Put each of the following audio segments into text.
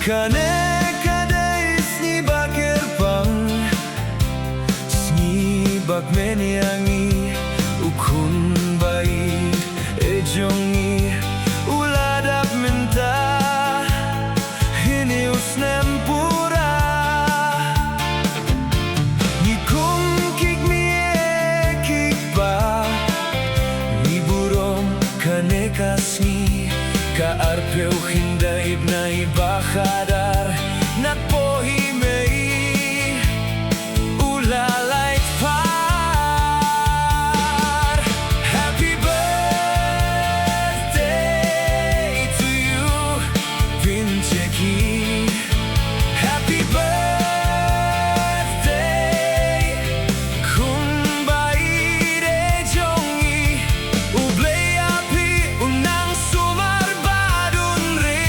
Kadai snibak erpang snibak menyangi ukun bayi ejongi uladap minta hinius nempura nikum kik mie kik ba ni burom kanekasni ka arpeu hindai ibnai bakadar nagpohimei ulalait par. Happy birthday to you, Pyncheki. Happy birthday kun bayi rejongi ublei api unang sumar badun ri.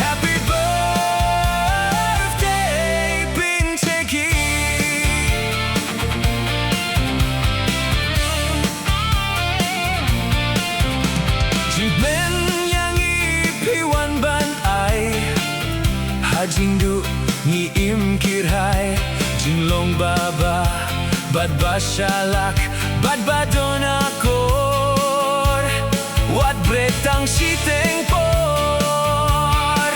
Happy birthday Pyncheki. Jingmen yang ipiwan ban ai hajingdu ni imkirhai jinglong baba bad basyalak bad badon akor wat bretang siteng por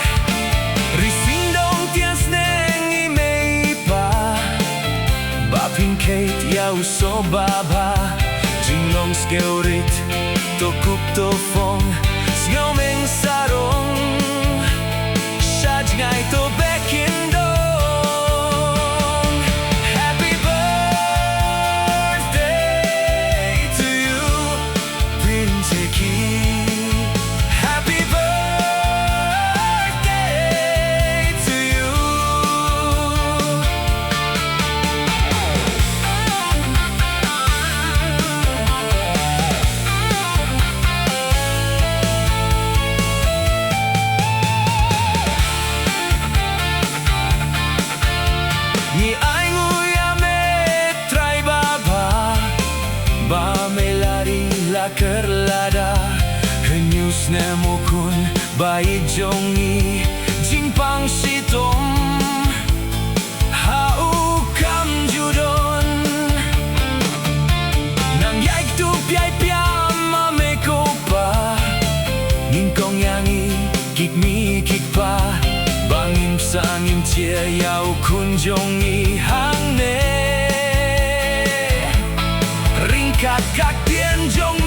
risindong tias neng imei pa bapin kate yau so baba jinglong skeurit tokup tofong siomeng sarong shajngai to bekindong. Happy birthday to you, Pyncheki. Happy birthday to you. Ni ai nguya me trai baba ba me lari la kerlada henyus nemukun bai jongi jingpang sitom hau kam judon nang yaik tu piai piam ma me kopa ngingkong yangi kik mi kik pa bangim sangim chia yau kunjongi hang ne ringkat kak tien jong